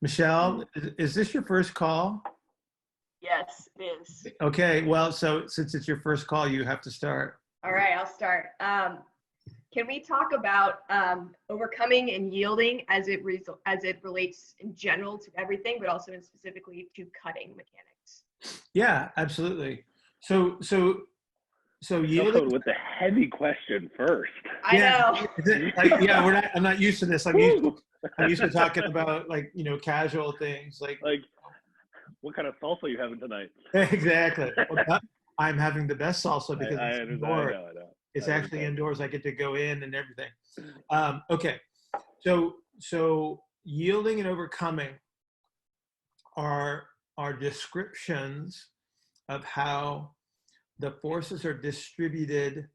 Michelle, is this your first call? Yes, it is. Okay, well, so since it's your first call, you have to start. All right, I'll start. Can we talk about overcoming and yielding as it relates in general to everything, but also in specifically to cutting mechanics? Yeah, absolutely. So, so, so Michelle yielding. coming with the heavy question first. I Yeah, know. yeah, we're not. I'm not used to this. Woo! I'm used to talking about like casual things like. Like, what kind of salsa are you having tonight? Exactly. Well, I'm having the best salsa because I it's understand. indoors. I know. It's I actually understand. indoors. I get to go in and everything. Okay, so yielding and overcoming are descriptions of how the forces are distributed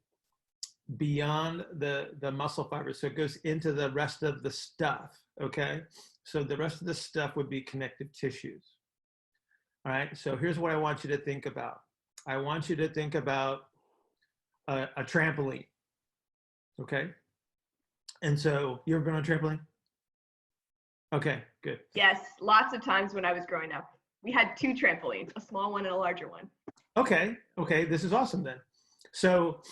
beyond the muscle fibers. So it goes into the rest of the stuff. Okay, so the rest of the stuff would be connective tissues. All right. So here's what I want you to think about. I want you to think about a trampoline. Okay. And so you ever been on a trampoline? Okay, good. Yes, lots of times when I was growing up, we had two trampolines, a small one and a larger one. Okay, this is awesome then. So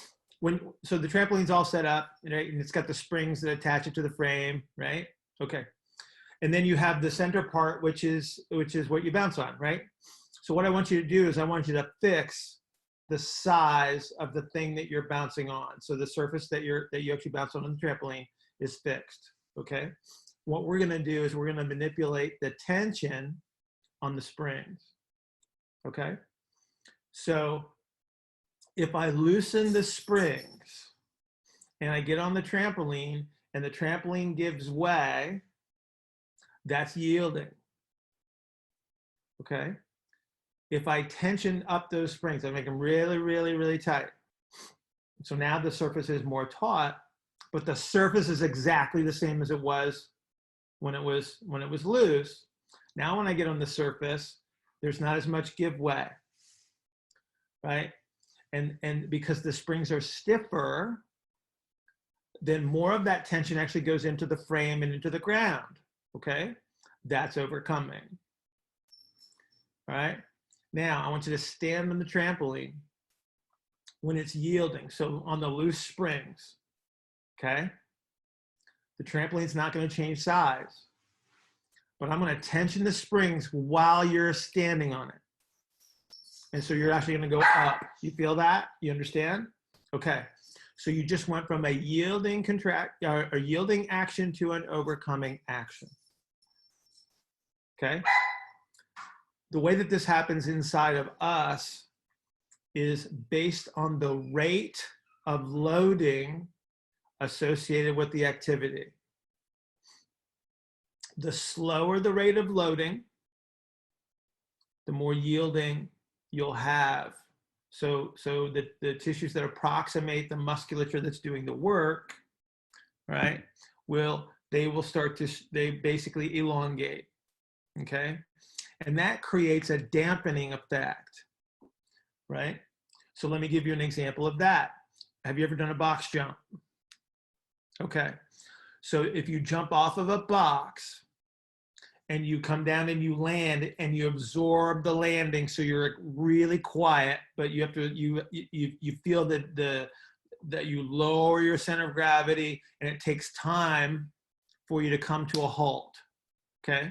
so the trampoline's all set up, right? And it's got the springs that attach it to the frame, right? Okay. And then you have the center part, which is what you bounce on, right? So what I want you to do is I want you to fix the size of the thing that you're bouncing on. So the surface that you actually bounce on the trampoline is fixed, okay? What we're gonna do is we're gonna manipulate the tension on the springs, okay? So if I loosen the springs and I get on the trampoline and the trampoline gives way, that's yielding, okay? If I tension up those springs, I make them really, really, really tight. So now the surface is more taut, but the surface is exactly the same as it was when it was loose. Now when I get on the surface, there's not as much give way, right? And because the springs are stiffer, then more of that tension actually goes into the frame and into the ground, okay? That's overcoming, all right? Now, I want you to stand on the trampoline when it's yielding, so on the loose springs, okay? The trampoline's not going to change size, but I'm going to tension the springs while you're standing on it. And so you're actually going to go up. You feel that? You understand? Okay. So you just went from a yielding action to an overcoming action. Okay? The way that this happens inside of us is based on the rate of loading associated with the activity. The slower the rate of loading, the more yielding you'll have. So the tissues that approximate the musculature that's doing the work, right, they basically elongate, okay? And that creates a dampening effect, right? So let me give you an example of that. Have you ever done a box jump? Okay, so if you jump off of a box and you come down and you land and you absorb the landing, so you're really quiet, but you have to you feel that you lower your center of gravity, and it takes time for you to come to a halt. Okay,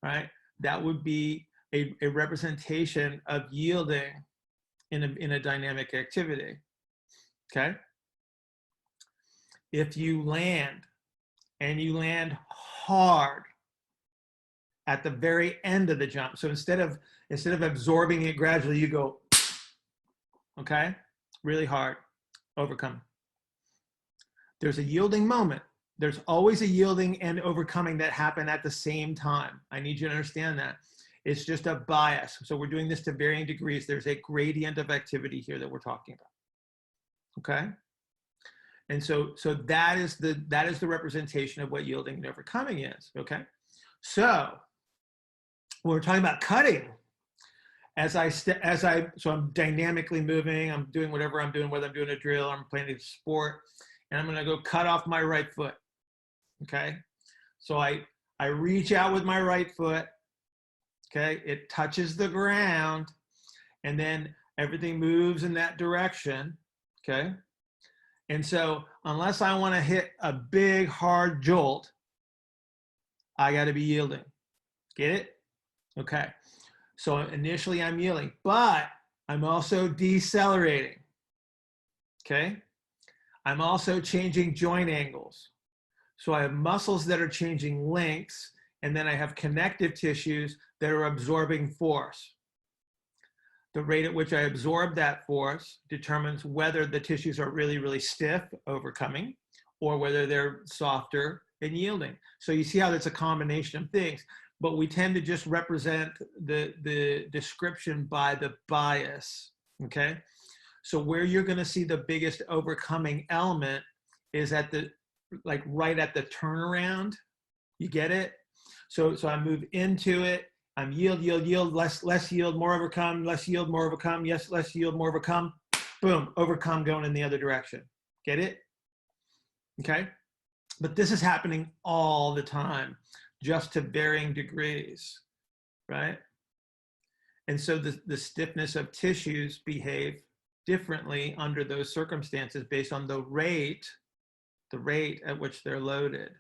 all right, that would be a representation of yielding in a dynamic activity. Okay, if you land and you land hard at the very end of the jump, so instead of absorbing it gradually, you go, okay, really hard, overcome. There's a yielding moment. There's always a yielding and overcoming that happen at the same time. I need you to understand that. It's just a bias. So we're doing this to varying degrees. There's a gradient of activity here that we're talking about. Okay? And so that is the representation of what yielding and overcoming is. Okay? So when we're talking about cutting, so I'm dynamically moving, I'm doing whatever I'm doing, whether I'm doing a drill, I'm playing a sport, and I'm going to go cut off my right foot. Okay? So I I reach out with my right foot. Okay, it touches the ground, and then everything moves in that direction. Okay, and so unless I want to hit a big hard jolt, I got to be yielding. Get it? Okay. So initially I'm yielding, but I'm also decelerating. Okay. I'm also changing joint angles. So I have muscles that are changing lengths, and then I have connective tissues that are absorbing force. The rate at which I absorb that force determines whether the tissues are really, really stiff, overcoming, or whether they're softer and yielding. So you see how that's a combination of things, but we tend to just represent the description by the bias, okay? So where you're gonna see the biggest overcoming element is at the, like right at the turnaround. You get it? So I move into it. I'm yield, less yield, more overcome, less yield, more overcome, yes, less yield, more overcome. Boom, overcome going in the other direction. Get it? Okay? But this is happening all the time, just to varying degrees, right? And so the stiffness of tissues behave differently under those circumstances based on the rate at which they're loaded.